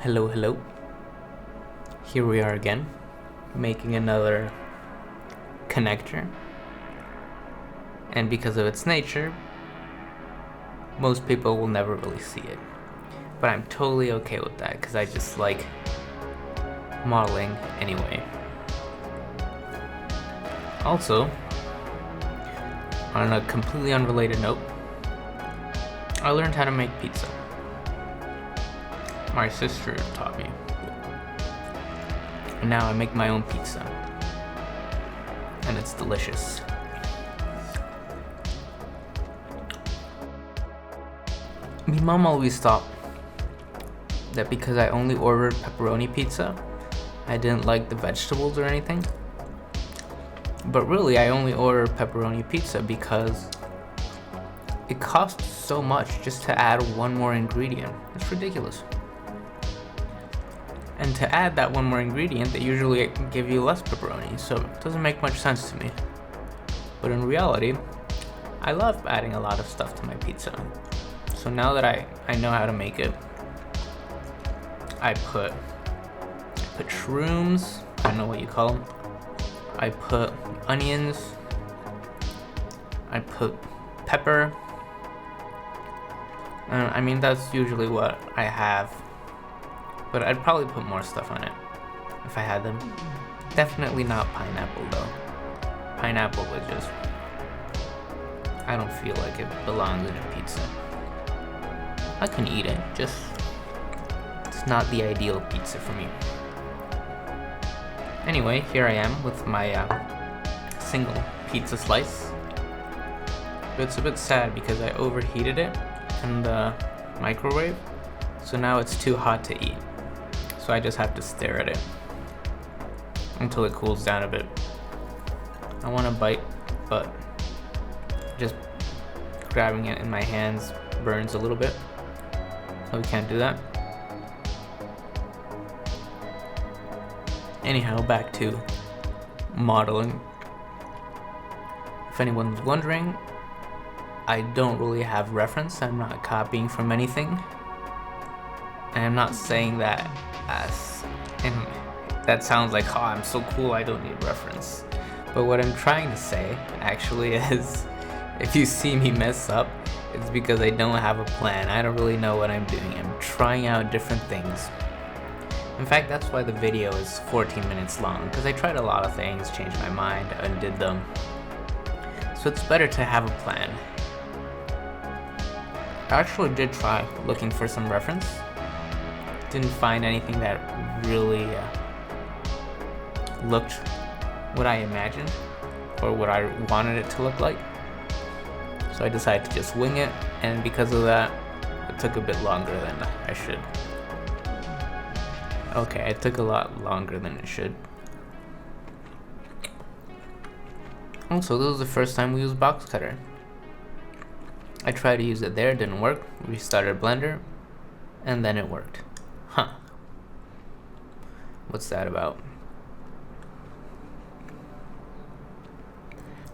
Hello, hello. Here we are again, making another connector. And because of its nature, most people will never really see it. But I'm totally okay with that because I just like modeling anyway. Also, on a completely unrelated note, I learned how to make pizza. My sister taught me. And now I make my own pizza. And it's delicious. My mom always thought that because I only ordered pepperoni pizza, I didn't like the vegetables or anything. But really, I only ordered pepperoni pizza because it costs so much just to add one more ingredient. It's ridiculous. And to add that one more ingredient, they usually give you less pepperoni, so it doesn't make much sense to me. But in reality, I love adding a lot of stuff to my pizza. So now that I know how to make it, I put shrooms, I don't know what you call them. I put onions, I put pepper. I mean, that's usually what I have. But I'd probably put more stuff on it if I had them. Definitely not pineapple though. Pineapple is just, I don't feel like it belongs in a pizza. I can eat it, just it's not the ideal pizza for me. Anyway, here I am with my single pizza slice. But it's a bit sad because I overheated it in the microwave, so now it's too hot to eat. So I just have to stare at it until it cools down a bit. I want to bite, but just grabbing it in my hands burns a little bit, so we can't do that. Anyhow, back to modeling. If anyone's wondering, I don't really have reference. I'm not copying from anything. And I'm not saying that and that sounds like, oh, I'm so cool, I don't need reference. But what I'm trying to say actually is, if you see me mess up, it's because I don't have a plan. I don't really know what I'm doing. I'm trying out different things. In fact, that's why the video is 14 minutes long, because I tried a lot of things, changed my mind, undid them. So it's better to have a plan. I actually did try looking for some reference. Didn't find anything that really looked what I imagined or what I wanted it to look like. So I decided to just wing it, and because of that, it took a bit longer than I should. Okay, it took a lot longer than it should. Also, this was the first time we used box cutter. I tried to use it there, it didn't work. We started Blender, and then it worked. Huh. What's that about?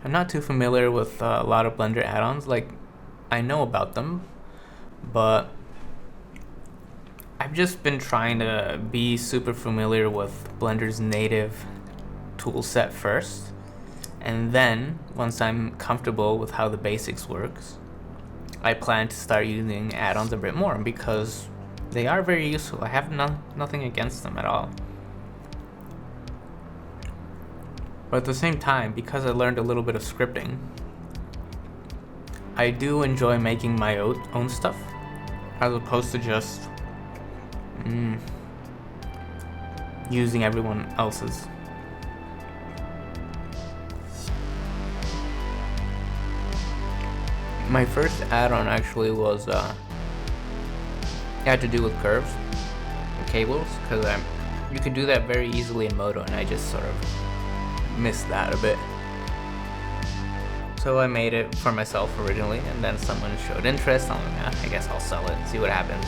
I'm not too familiar with a lot of Blender add-ons. Like, I know about them, but I've just been trying to be super familiar with Blender's native toolset first, and then once I'm comfortable with how the basics works, I plan to start using add-ons a bit more because they are very useful. I have nothing against them at all. But at the same time, because I learned a little bit of scripting, I do enjoy making my own stuff as opposed to just using everyone else's. My first add-on actually was had to do with curves and cables, because you could do that very easily in Modo, and I just sort of missed that a bit. So I made it for myself originally, and then someone showed interest. I'm like, I guess I'll sell it, see what happens.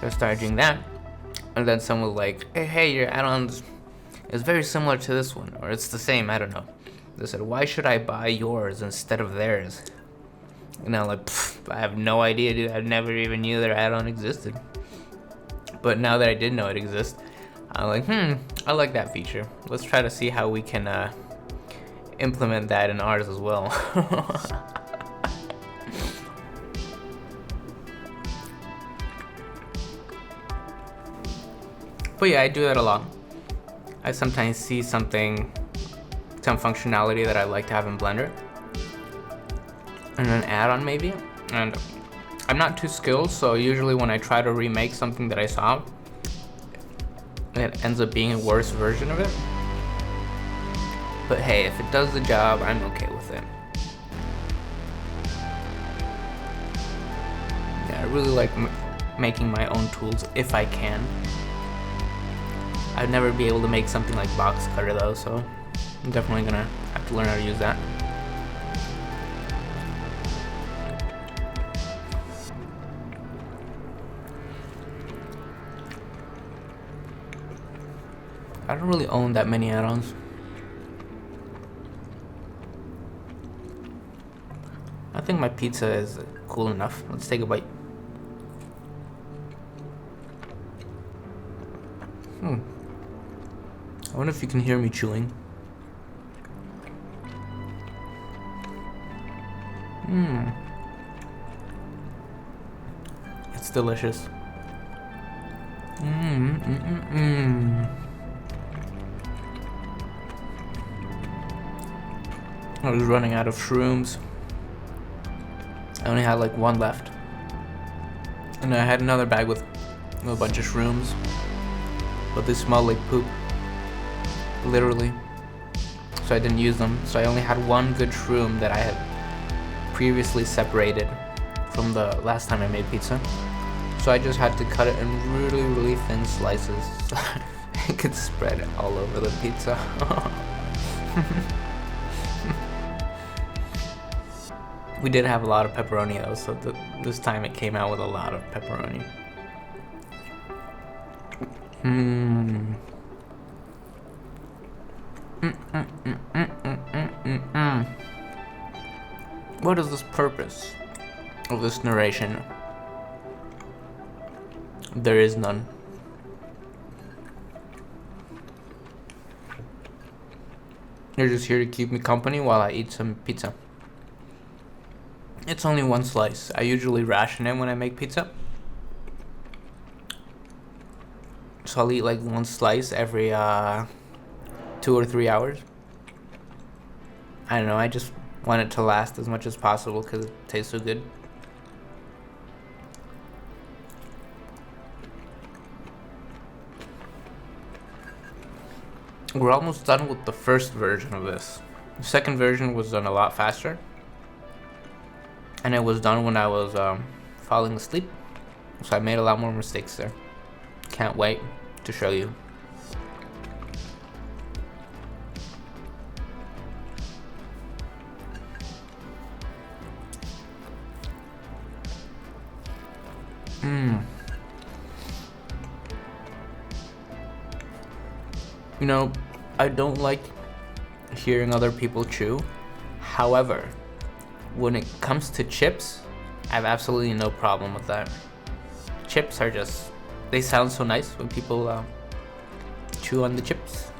So I started doing that, and then someone was like, hey, your add-on is very similar to this one, or it's the same, I don't know. They said, why should I buy yours instead of theirs? And I'm like, I have no idea, dude. I never even knew their add-on existed. But now that I did know it exists, I'm like, I like that feature. Let's try to see how we can implement that in ours as well. But yeah, I do that a lot. I sometimes see some functionality that I like to have in Blender, and an add-on maybe, and I'm not too skilled, so usually when I try to remake something that I saw, it ends up being a worse version of it. But hey, if it does the job, I'm okay with it. Yeah, I really like making my own tools if I can. I'd never be able to make something like box cutter though, so I'm definitely gonna have to learn how to use that. I don't really own that many add-ons. I think my pizza is cool enough. Let's take a bite. I wonder if you can hear me chewing. It's delicious. I was running out of shrooms. I only had like one left. And I had another bag with a bunch of shrooms. But they smelled like poop. Literally. So I didn't use them. So I only had one good shroom that I had previously separated from the last time I made pizza. So I just had to cut it in really, really thin slices so it could spread all over the pizza. We did have a lot of pepperoni though, so this time it came out with a lot of pepperoni. What is this purpose of this narration? There is none. You're just here to keep me company while I eat some pizza. It's only one slice. I usually ration it when I make pizza. So I'll eat like one slice every 2 or 3 hours. I don't know, I just want it to last as much as possible because it tastes so good. We're almost done with the first version of this. The second version was done a lot faster. And it was done when I was falling asleep. So I made a lot more mistakes there. Can't wait to show you. You know, I don't like hearing other people chew. However, when it comes to chips, I have absolutely no problem with that. Chips are just, they sound so nice when people chew on the chips.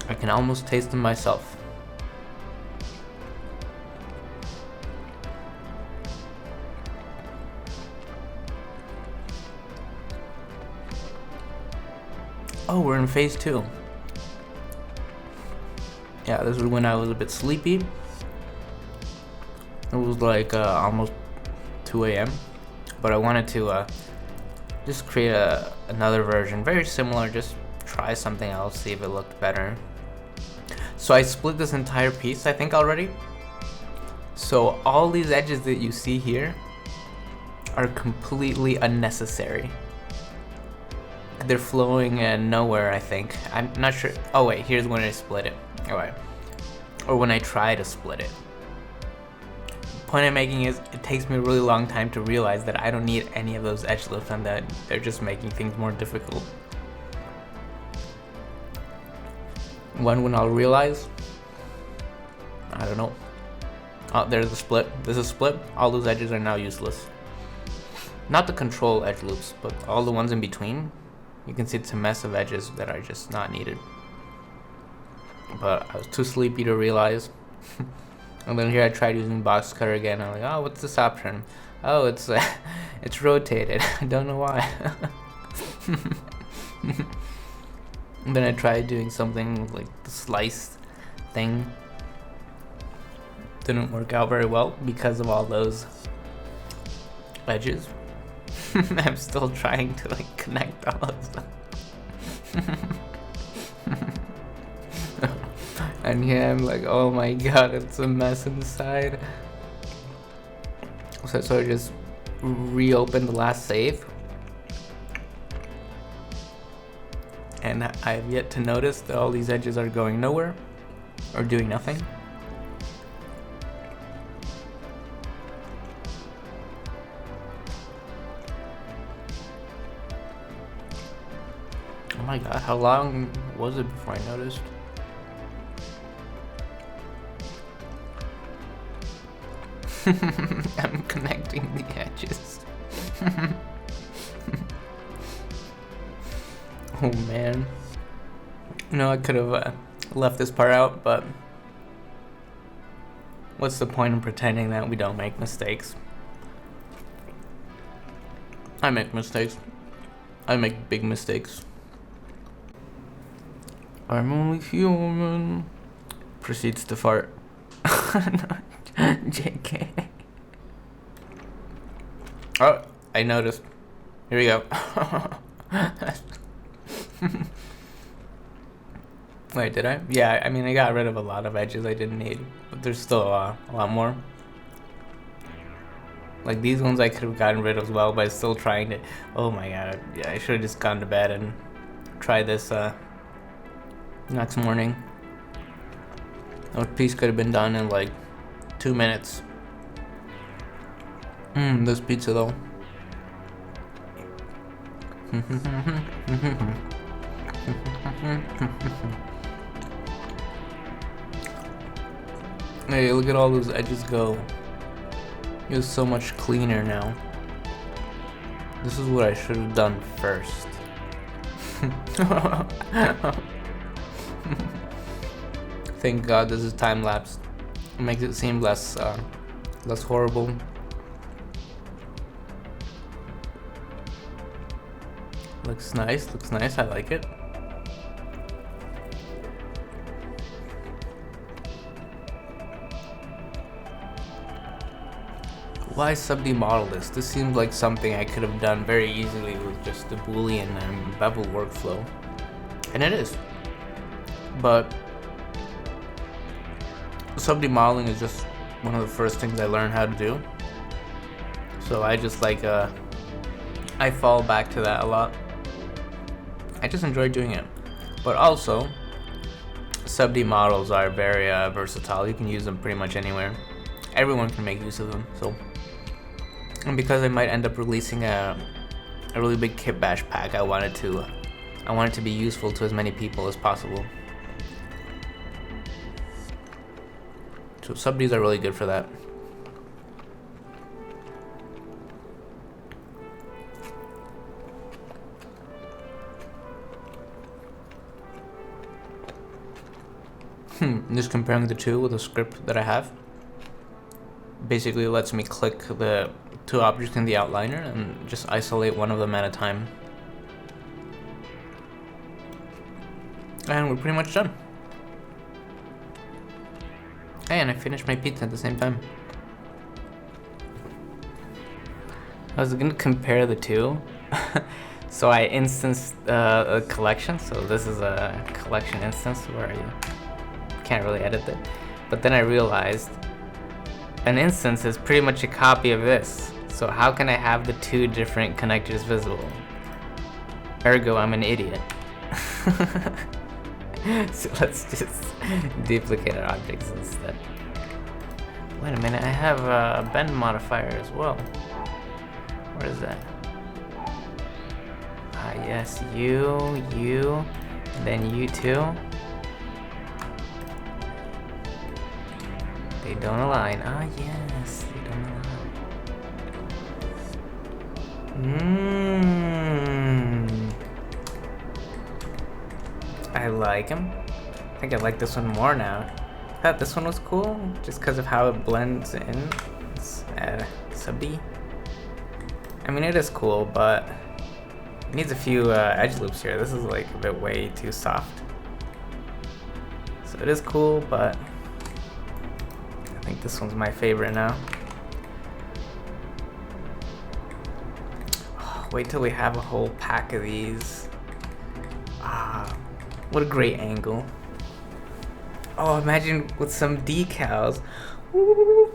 I can almost taste them myself. Oh, we're in phase 2. Yeah, this is when I was a bit sleepy. It was like almost 2 a.m. But I wanted to just create another version, very similar, just try something else, see if it looked better. So I split this entire piece, I think, already. So all these edges that you see here are completely unnecessary. They're flowing nowhere, I think. I'm not sure. Oh wait, here's when I split it. Alright. Or when I try to split it. The point I'm making is it takes me a really long time to realize that I don't need any of those edge lifts and that they're just making things more difficult. When I'll realize? I don't know. Oh, there's a split. There's a split. All those edges are now useless. Not the control edge loops, but all the ones in between. You can see it's a mess of edges that are just not needed. But I was too sleepy to realize. And then here I tried using box cutter again. I'm like, oh, what's this option? Oh, it's it's rotated. I don't know why. And then I tried doing something like the slice thing. Didn't work out very well because of all those edges. I'm still trying to like connect all of them. And here I'm like, oh my god, it's a mess inside. So I just reopened the last save. And I have yet to notice that all these edges are going nowhere or doing nothing. Oh my god, how long was it before I noticed? I'm connecting the edges. Oh man. No, I could have left this part out, but what's the point in pretending that we don't make mistakes? I make mistakes. I make big mistakes. I'm only human. Proceeds to fart. JK. Oh, I noticed. Here we go. Wait, did I? Yeah, I mean, I got rid of a lot of edges I didn't need, but there's still a lot more. Like these ones I could have gotten rid of as well, but I'm still trying to. Oh my god, yeah, I should have just gone to bed and tried this next morning. That piece could have been done in like 2 minutes. This pizza though. Hey, look at all those edges go. It's so much cleaner now. This is what I should have done first. Thank God this is time lapse. It makes it seem less horrible. Looks nice, I like it. Why sub-demodel this? This seems like something I could have done very easily with just the Boolean and bevel workflow. And it is. But sub-demodeling is just one of the first things I learned how to do. So I just like, I fall back to that a lot. I just enjoy doing it. But also, sub-demodels are very versatile. You can use them pretty much anywhere. Everyone can make use of them, so. And because I might end up releasing a really big kit bash pack, I want it to be useful to as many people as possible. So sub-Ds are really good for that. Just comparing the two with the script that I have. Basically it lets me click the two objects in the outliner and just isolate one of them at a time. And we're pretty much done. Hey, and I finished my pizza at the same time. I was gonna compare the two. So I instanced a collection. So this is a collection instance where you can't really edit it. But then I realized an instance is pretty much a copy of this. So how can I have the two different connectors visible? Ergo, I'm an idiot. So let's just duplicate our objects instead. Wait a minute, I have a bend modifier as well. Where is that? Ah, yes, you, and then you too. They don't align. Ah, yes, they don't align. I like him. I think I like this one more now. I thought this one was cool just because of how it blends in. Let's add sub D. I mean, it is cool, but it needs a few edge loops here. This is like a bit way too soft. So it is cool, but I think this one's my favorite now. Oh, wait till we have a whole pack of these. Ah, what a great angle. Oh, imagine with some decals. Ooh.